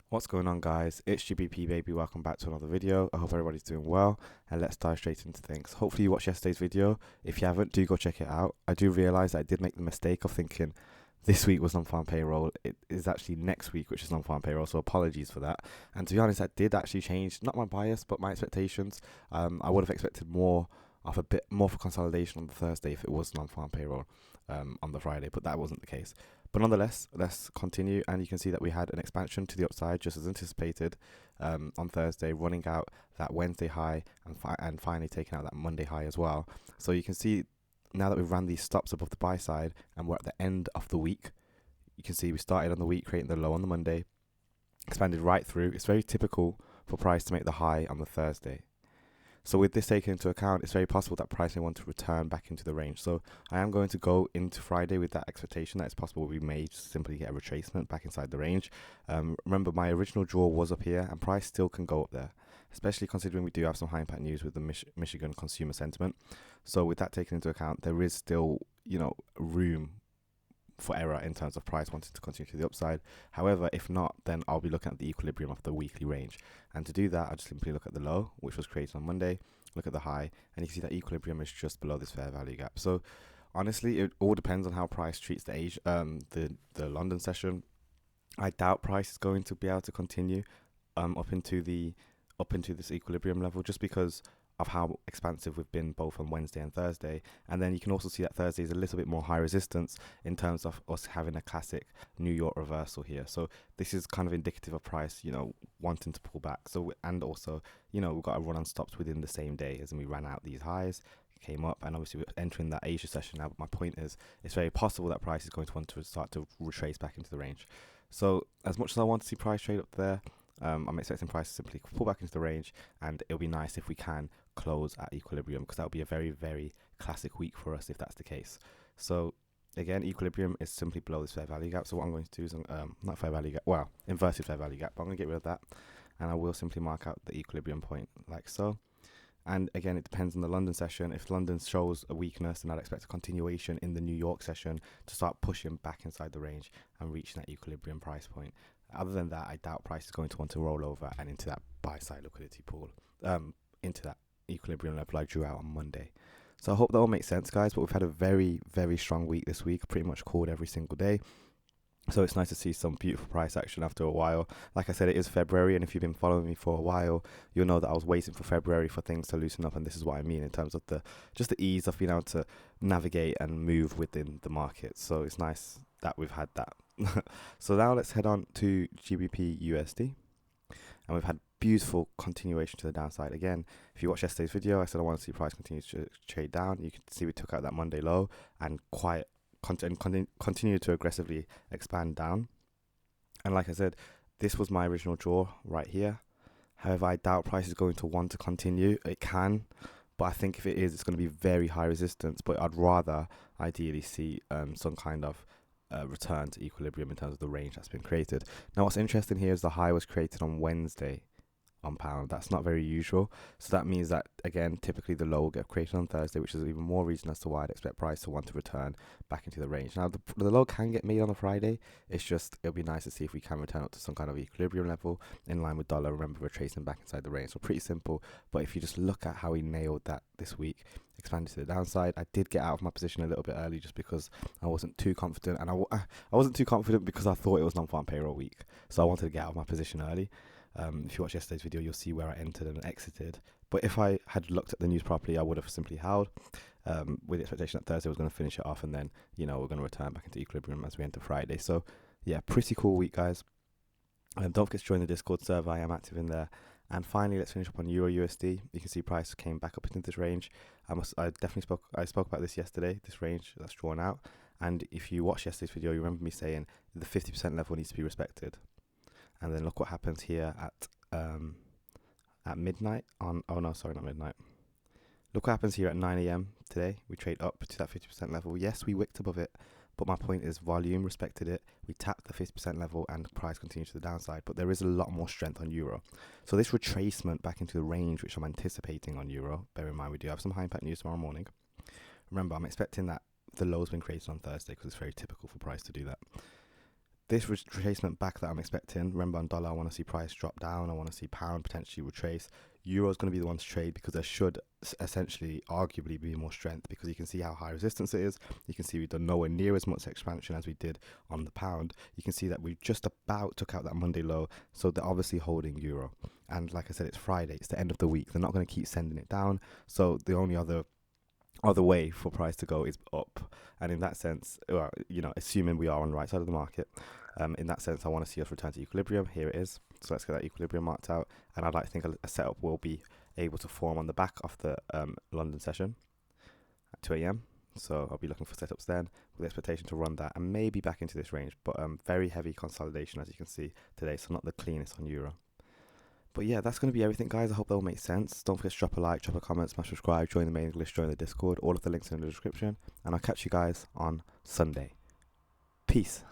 What's going on, guys? It's GBP baby. Welcome back to another video. I hope everybody's doing well, and let's dive straight into things. Hopefully you watched yesterday's video. If you haven't, do go check it out. I do realize that I did make the mistake of thinking this week was non-farm payroll. It is actually next week, which is non-farm payroll, so apologies for that. And to be honest, that did actually change not my bias but my expectations. I would have expected more of a bit more for consolidation on the Thursday if it was non-farm payroll on the Friday, but that wasn't the case. But nonetheless, let's continue, and you can see that we had an expansion to the upside, just as anticipated, on Thursday, running out that Wednesday high and finally taking out that Monday high as well. So you can see now that we've ran these stops above the buy side and we're at the end of the week, you can see we started on the week creating the low on the Monday, expanded right through. It's very typical for price to make the high on the Thursday. So with this taken into account, it's very possible that price may want to return back into the range. So I am going to go into Friday with that expectation that it's possible we may simply get a retracement back inside the range. Remember, my original draw was up here, and price still can go up there, especially considering we do have some high impact news with the Michigan consumer sentiment. So with that taken into account, there is still, room for error in terms of price wanting to continue to the upside. However, if not, then I'll be looking at the equilibrium of the weekly range. And to do that, I just simply look at the low, which was created on Monday, look at the high, and you can see that equilibrium is just below this fair value gap. So honestly, it all depends on how price treats the London session. I doubt price is going to be able to continue up into this equilibrium level, just because of how expansive we've been both on Wednesday and Thursday. And then you can also see that Thursday is a little bit more high resistance in terms of us having a classic New York reversal here. So this is kind of indicative of price, wanting to pull back. So, and also, we've got a run on stops within the same day as we ran out these highs, came up, and obviously we're entering that Asia session now. But my point is, it's very possible that price is going to want to start to retrace back into the range. So as much as I want to see price trade up there, I'm expecting price to simply pull back into the range, and it'll be nice if we can close at equilibrium, because that would be a very, very classic week for us if that's the case. So again, equilibrium is simply below this fair value gap. So what I'm going to do is, not fair value gap, well, inverted fair value gap, but I'm going to get rid of that, and I will simply mark out the equilibrium point like so. And again, it depends on the London session. If London shows a weakness, then I'd expect a continuation in the New York session to start pushing back inside the range and reaching that equilibrium price point. Other than that, I doubt price is going to want to roll over and into that buy side liquidity pool, into that equilibrium level I drew out on Monday. So I hope that all makes sense, guys. But we've had a very, very strong week this week, pretty much called every single day. So it's nice to see some beautiful price action after a while. Like I said, it is February, and if you've been following me for a while, you'll know that I was waiting for February for things to loosen up, and this is what I mean in terms of the ease of being able to navigate and move within the market. So it's nice that we've had that. So now let's head on to GBP USD, and we've had beautiful continuation to the downside. Again, if you watched yesterday's video, I said I want to see price continue to trade down. You can see we took out that Monday low and continue to aggressively expand down. And like I said, this was my original draw right here. However, I doubt price is going to want to continue. It can, but I think if it is, it's going to be very high resistance. But I'd rather ideally see some kind of return to equilibrium in terms of the range that's been created. Now, what's interesting here is the high was created on Wednesday on pound. That's not very usual. So that means that, again, typically the low will get created on Thursday, which is even more reason as to why I'd expect price to want to return back into the range. Now, the low can get made on a Friday. It's just, it'll be nice to see if we can return up to some kind of equilibrium level in line with dollar. Remember, we're tracing back inside the range. So pretty simple. But if you just look at how he nailed that this week, expanded to the downside. I did get out of my position a little bit early just because I wasn't too confident. And I wasn't too confident because I thought it was non-farm payroll week. So I wanted to get out of my position early. If you watch yesterday's video, you'll see where I entered and exited. But if I had looked at the news properly, I would have simply held with the expectation that Thursday was going to finish it off, and then, we're going to return back into equilibrium as we enter Friday. So, yeah, pretty cool week, guys. Don't forget to join the Discord server. I am active in there. And finally, let's finish up on Euro USD. You can see price came back up into this range. I spoke about this yesterday, this range that's drawn out. And if you watch yesterday's video, you remember me saying the 50% level needs to be respected. And then look what happens here at midnight on, oh no, sorry, not midnight. Look what happens here at 9 a.m. today. We trade up to that 50% level. Yes, we wicked above it, but my point is volume respected it. We tapped the 50% level and price continues to the downside, but there is a lot more strength on Euro. So this retracement back into the range, which I'm anticipating on Euro, bear in mind we do have some high impact news tomorrow morning. Remember, I'm expecting that the low's been created on Thursday because it's very typical for price to do that. this retracement back that I'm expecting, remember on dollar I want to see price drop down, I want to see pound potentially retrace. Euro is going to be the one to trade because there should essentially arguably be more strength, because you can see how high resistance it is. You can see we've done nowhere near as much expansion as we did on the pound. You can see that we just about took out that Monday low, so they're obviously holding euro. And like I said, it's Friday, it's the end of the week, they're not going to keep sending it down, so the only other way for price to go is up. And in that sense, well, you know, assuming we are on the right side of the market, in that sense I want to see us return to equilibrium. Here it is, so let's get that equilibrium marked out, and I'd like to think a setup will be able to form on the back of the London session at 2 a.m. So I'll be looking for setups then with the expectation to run that and maybe back into this range, but very heavy consolidation as you can see today, so not the cleanest on euro. But yeah, that's going to be everything, guys. I hope that will make sense. Don't forget to drop a like, drop a comment, smash subscribe, join the main English, join the Discord. All of the links are in the description. And I'll catch you guys on Sunday. Peace.